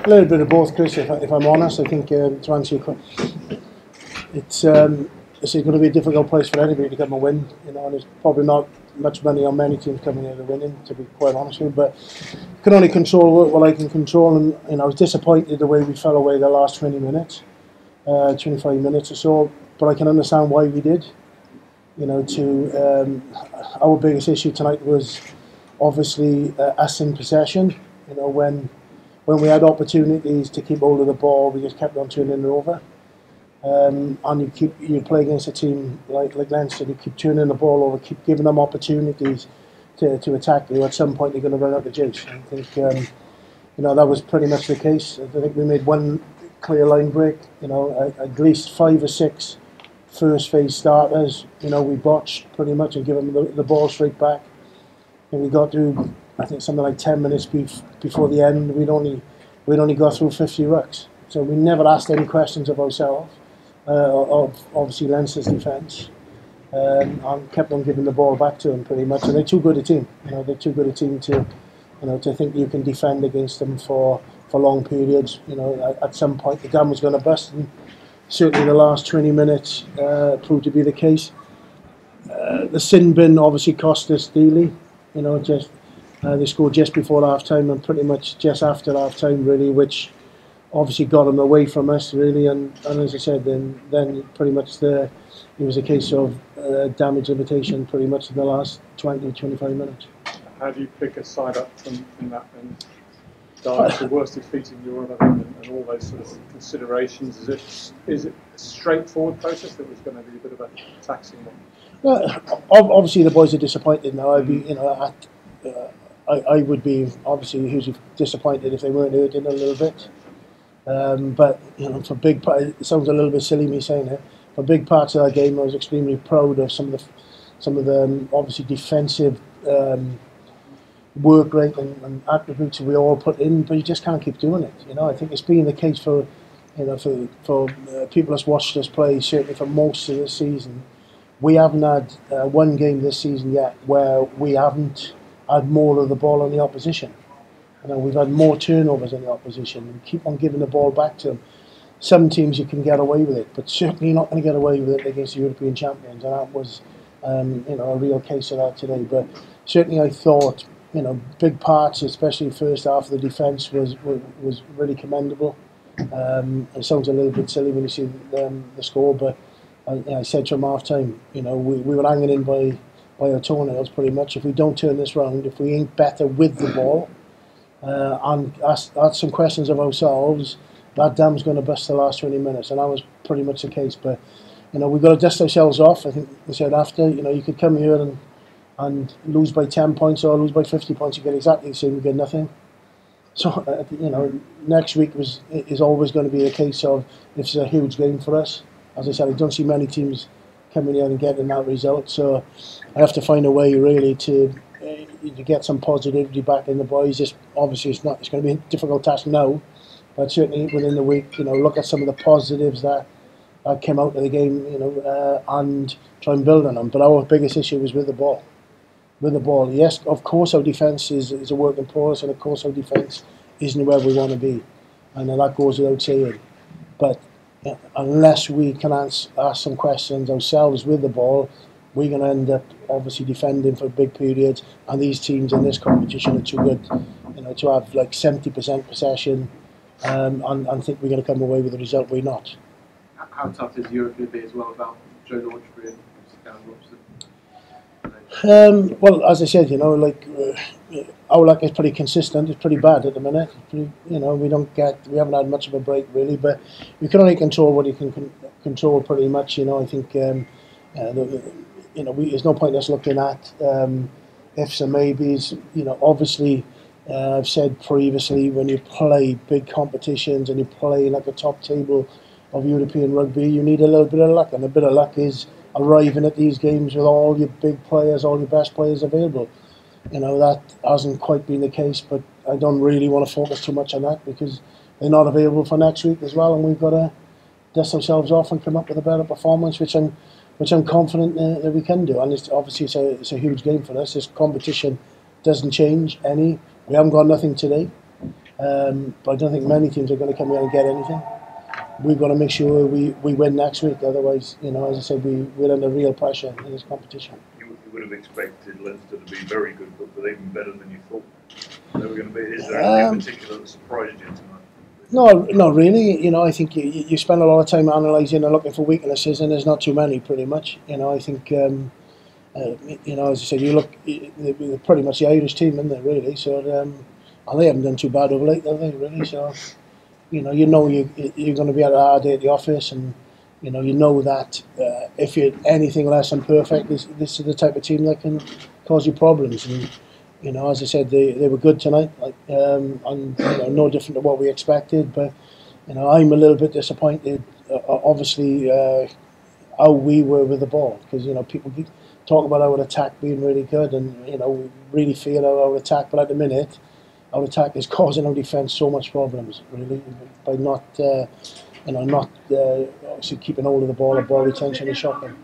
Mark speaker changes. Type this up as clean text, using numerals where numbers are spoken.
Speaker 1: A little bit of both, Chris. If I'm honest, I think to answer your question, it's going to be a difficult place for anybody to come and win. You know, and there's probably not much money on many teams coming here to winning, to be quite honest with you. But I can only control what I can control, and you know, I was disappointed the way we fell away the last 20 minutes, 25 minutes or so. But I can understand why we did. You know, our biggest issue tonight was obviously us in possession. You know, when we had opportunities to keep hold of the ball, we just kept on turning it over. And you play against a team like Leinster, you keep turning the ball over, keep giving them opportunities to attack you. At some point, they're going to run out the juice. I think you know, that was pretty much the case. I think we made one clear line break. You know, at least 5 or 6 first phase starters. You know, we botched pretty much and give them the ball straight back. And we got through, I think, something like 10 minutes before the end. We'd only got through 50 rucks. So we never asked any questions of ourselves, of obviously Leinster's defence, and kept on giving the ball back to them pretty much. And they're too good a team. You know, they're too good a team to think you can defend against them for long periods. You know, at some point the dam was going to bust, and certainly the last 20 minutes proved to be the case. The sin bin obviously cost us dearly. You know, they scored just before half time and pretty much just after half time, really, which obviously got them away from us, really. And as I said, then pretty much it was a case of damage limitation pretty much in the last 20-25 minutes.
Speaker 2: How do you pick a side up from that and Dai, the worst defeat in Europe and all those sort of considerations? Is it a straightforward process that was going to be a bit of a taxing one?
Speaker 1: Well, obviously the boys are disappointed now. I would be obviously hugely disappointed if they weren't hurting a little bit. But you know, for big part, it sounds a little bit silly me saying it. For big parts of that game, I was extremely proud of some of the obviously defensive work rate and attributes we all put in. But you just can't keep doing it. You know, I think it's been the case for people that's watched us play certainly for most of the season. We haven't had one game this season yet where we haven't had more of the ball on the opposition. You know, we've had more turnovers in the opposition. We keep on giving the ball back to them. Some teams you can get away with it, but certainly not going to get away with it against the European champions. And that was, you know, a real case of that today. But certainly, I thought, you know, big parts, especially first half of the defence, was really commendable. It sounds a little bit silly when you see the score, but I said from half time, you know, we were hanging in by our toenails pretty much. If we don't turn this round, if we ain't better with the ball, and ask some questions of ourselves, that dam's going to bust the last 20 minutes, and that was pretty much the case. But you know, we've got to dust ourselves off. I think we said after, you know, you could come here and lose by 10 points or lose by 50 points, you get exactly the same, you get nothing. So you know, next week is always going to be a case of it's a huge game for us. As I said, I don't see many teams coming here and getting that result, so I have to find a way really to get some positivity back in the boys. Obviously it's going to be a difficult task now, but certainly within the week, you know, look at some of the positives that came out of the game, you know, and try and build on them. But our biggest issue was with the ball. With the ball, yes, of course our defence is a work in progress, and of course our defence isn't where we want to be, and that goes without saying. But unless we can ask some questions ourselves with the ball, we're going to end up obviously defending for big periods, and these teams in this competition are too good, you know, to have like 70% possession and think we're going to come away with the result. We're not.
Speaker 3: How tough is Europe going to be as well about Joe Launchbury and Darren Robson?
Speaker 1: Well, as I said, you know, like our luck is pretty consistent. It's pretty bad at the minute. You know, we haven't had much of a break really, but you can only control what you can control pretty much. You know, I think you know, there's no point us looking at ifs and maybes. You know, obviously, I've said previously, when you play big competitions and you play like a top table of European rugby, you need a little bit of luck, and a bit of luck is arriving at these games with all your big players, all your best players available. You know, that hasn't quite been the case, but I don't really want to focus too much on that because they're not available for next week as well, and we've got to dust ourselves off and come up with a better performance, which I'm confident that we can do. And obviously it's a huge game for us. This competition doesn't change any. We haven't got nothing today. But I don't think many teams are going to come here and get anything. We've got to make sure we win next week. Otherwise, as I said, we're under real pressure in this competition.
Speaker 4: You would have expected Leinster to be very good, but even better than you thought they were going to be. Is there anything in particular that surprised you tonight?
Speaker 1: No, not really. I think you spend a lot of time analysing and looking for weaknesses, and there's not too many, pretty much. I think, as I said, you look, they're pretty much the Irish team, isn't they, really? So, and they haven't done too bad of late, have they, really? So, you're going to be at a hard day at the office, and you know that if you're anything less than perfect, this is the type of team that can cause you problems. And as I said, they were good tonight, and no different to what we expected. But I'm a little bit disappointed. Obviously, how we were with the ball, because people talk about our attack being really good, and we really feel our attack. But at the minute, our attack is causing our defence so much problems, really, by not obviously keeping hold of the ball. Ball retention is shocking.